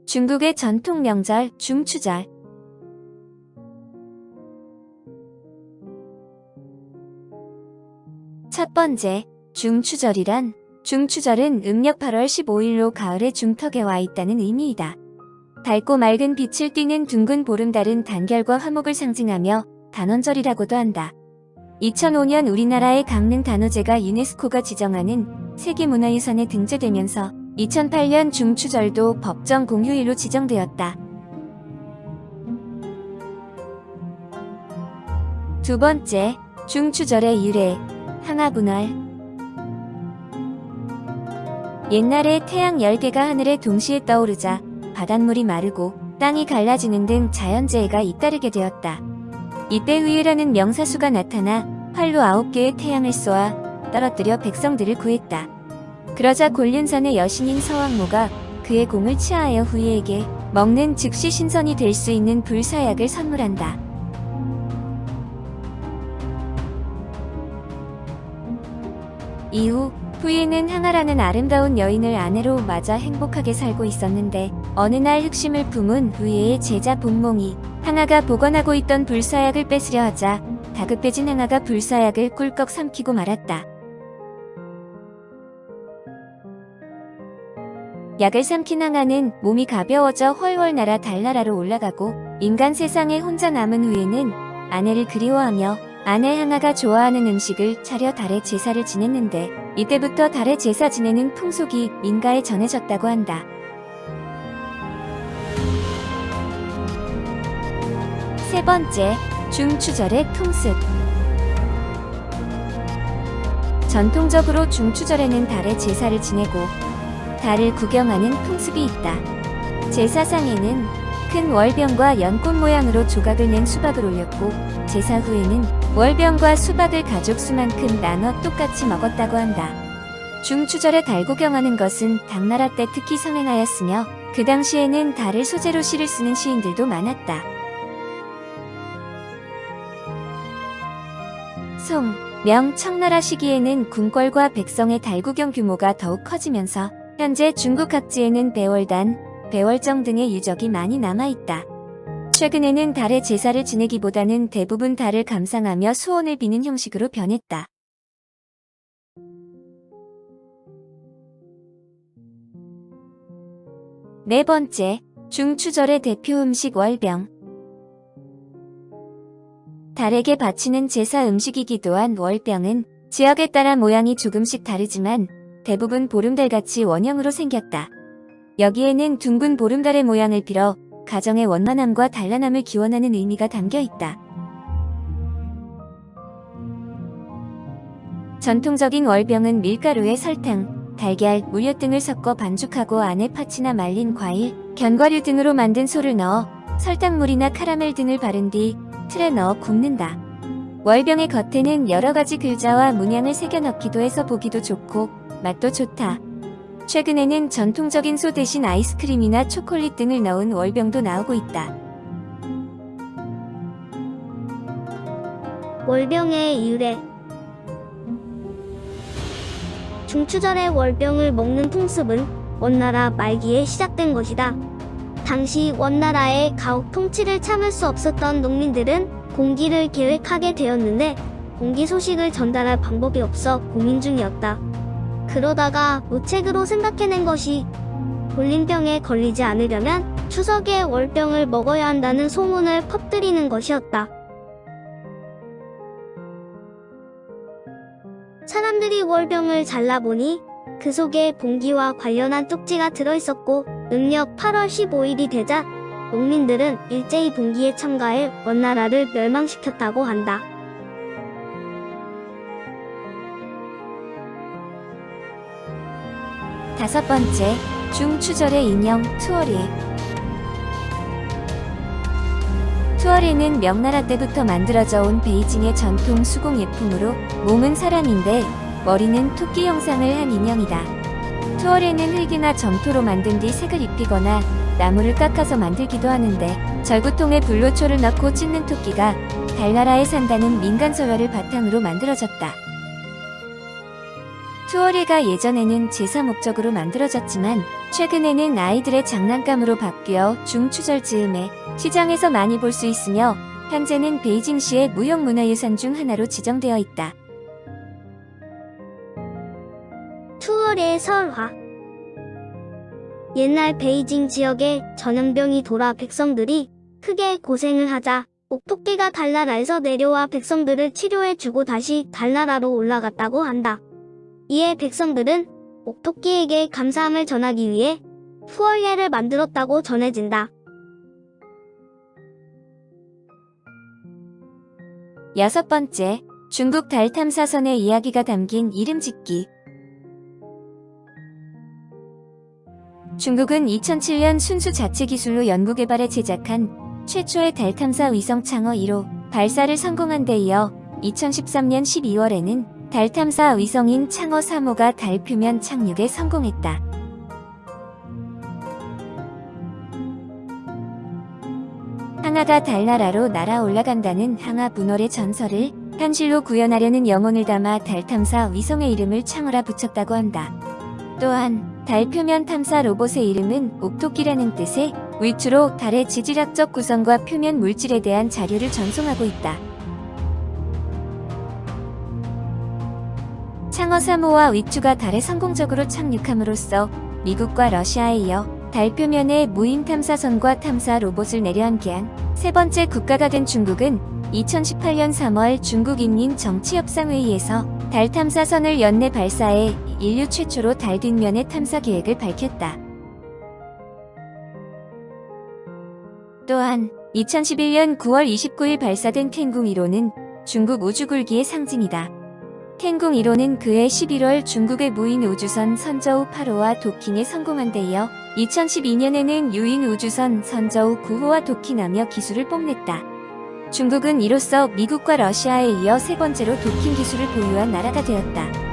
중국의 전통 명절 중추절. 첫 번째, 중추절이란 중추절은 음력 8월 15일로 가을의 중턱에 와 있다는 의미이다. 밝고 맑은 빛을 띠는 둥근 보름달은 단결과 화목을 상징하며 단원절이라고도 한다. 2005년 우리나라의 강릉 단오제가 유네스코가 지정하는 세계문화유산에 등재되면서 2008년 중추절도 법정 공휴일로 지정되었다. 두 번째, 중추절의 유래, 항아분월. 옛날에 태양 10개가 하늘에 동시에 떠오르자 바닷물이 마르고 땅이 갈라지는 등 자연재해가 잇따르게 되었다. 이때 의회라는 명사수가 나타나 활로 9개의 태양을 쏘아 떨어뜨려 백성들을 구했다. 그러자 곤륜산의 여신인 서왕모가 그의 공을 치하하여 후예에게 먹는 즉시 신선이 될 수 있는 불사약을 선물한다. 이후 후예는 항아라는 아름다운 여인을 아내로 맞아 행복하게 살고 있었는데 어느 날 흑심을 품은 후예의 제자 본몽이 항아가 보관하고 있던 불사약을 뺏으려 하자 다급해진 항아가 불사약을 꿀꺽 삼키고 말았다. 약을 삼킨 항아는 몸이 가벼워져 훨훨 날아 달나라로 올라가고 인간 세상에 혼자 남은 후예는 아내를 그리워하며 아내 항아가 좋아하는 음식을 차려 달의 제사를 지냈는데 이때부터 달의 제사 지내는 풍속이 민가에 전해졌다고 한다. 세 번째, 중추절의 풍습. 전통적으로 중추절에는 달의 제사를 지내고 달을 구경하는 풍습이 있다. 제사상에는 큰 월병과 연꽃 모양으로 조각을 낸 수박을 올렸고 제사 후에는 월병과 수박을 가족 수만큼 나눠 똑같이 먹었다고 한다. 중추절에 달 구경하는 것은 당나라 때 특히 성행하였으며 그 당시에는 달을 소재로 시를 쓰는 시인들도 많았다. 송, 명, 청나라 시기에는 궁궐과 백성의 달 구경 규모가 더욱 커지면서 현재 중국 각지에는 배월단, 배월정 등의 유적이 많이 남아있다. 최근에는 달의 제사를 지내기보다는 대부분 달을 감상하며 소원을 비는 형식으로 변했다. 네 번째, 중추절의 대표 음식 월병. 달에게 바치는 제사 음식이기도 한 월병은 지역에 따라 모양이 조금씩 다르지만 대부분 보름달같이 원형으로 생겼다. 여기에는 둥근 보름달의 모양을 빌어 가정의 원만함과 단란함을 기원하는 의미가 담겨 있다. 전통적인 월병은 밀가루에 설탕, 달걀, 물엿 등을 섞어 반죽하고 안에 파치나 말린 과일, 견과류 등으로 만든 소를 넣어 설탕물이나 카라멜 등을 바른 뒤 틀에 넣어 굽는다. 월병의 겉에는 여러 가지 글자와 문양을 새겨 넣기도 해서 보기도 좋고 맛도 좋다. 최근에는 전통적인 소 대신 아이스크림이나 초콜릿 등을 넣은 월병도 나오고 있다. 월병의 유래. 중추절에 월병을 먹는 풍습은 원나라 말기에 시작된 것이다. 당시 원나라의 가옥 통치를 참을 수 없었던 농민들은 공기를 계획하게 되었는데 공기 소식을 전달할 방법이 없어 고민 중이었다. 그러다가 무책으로 생각해낸 것이 곤린병에 걸리지 않으려면 추석에 월병을 먹어야 한다는 소문을 퍼뜨리는 것이었다. 사람들이 월병을 잘라보니 그 속에 봉기와 관련한 쪽지가 들어있었고 음력 8월 15일이 되자 농민들은 일제히 봉기에 참가해 원나라를 멸망시켰다고 한다. 다섯 번째, 중추절의 인형 투어리. 투어리는 명나라 때부터 만들어져 온 베이징의 전통 수공 예품으로 몸은 사람인데 머리는 토끼 형상을 한 인형이다. 투어레는 흙이나 점토로 만든 뒤 색을 입히거나 나무를 깎아서 만들기도 하는데 절구통에 불로초를 넣고 찢는 토끼가 달나라에 산다는 민간 설화를 바탕으로 만들어졌다. 투어레가 예전에는 제사 목적으로 만들어졌지만 최근에는 아이들의 장난감으로 바뀌어 중추절 즈음에 시장에서 많이 볼 수 있으며 현재는 베이징시의 무형문화유산 중 하나로 지정되어 있다. 투어레의 설화. 옛날 베이징 지역에 전염병이 돌아 백성들이 크게 고생을 하자 옥토끼가 달나라에서 내려와 백성들을 치료해주고 다시 달나라로 올라갔다고 한다. 이에 백성들은 옥토끼에게 감사함을 전하기 위해 투어레를 만들었다고 전해진다. 6번째, 중국 달 탐사선의 이야기가 담긴 이름 짓기. 중국은 2007년 순수 자체 기술로 연구개발해 제작한 최초의 달 탐사 위성 창어 1호 발사를 성공한 데 이어 2013년 12월에는 달 탐사 위성인 창어 3호가 달 표면 착륙에 성공했다. 항아가 달나라로 날아 올라간다는 항아 분월의 전설을 현실로 구현하려는 영혼을 담아 달 탐사 위성의 이름을 창어라 붙였다고 한다. 또한 달 표면 탐사 로봇의 이름은 옥토끼라는 뜻의 위추로 달의 지질학적 구성과 표면 물질에 대한 자료를 전송하고 있다. 창어 3호와 위추가 달에 성공적으로 착륙함으로써 미국과 러시아에 이어 달 표면에 무인 탐사선과 탐사 로봇을 내려앉게한 세 번째 국가가 된 중국은 2018년 3월 중국인민정치협상회의에서 달 탐사선을 연내 발사해 인류 최초로 달 뒷면의 탐사 계획을 밝혔다. 또한 2011년 9월 29일 발사된 캔궁 1호는 중국 우주굴기의 상징이다. 캔궁 1호는 그해 11월 중국의 무인 우주선 선저우 8호와 도킹에 성공한 데 이어 2012년에는 유인 우주선 선저우 9호와 도킹하며 기술을 뽐냈다. 중국은 이로써 미국과 러시아에 이어 세 번째로 도킹 기술을 보유한 나라가 되었다.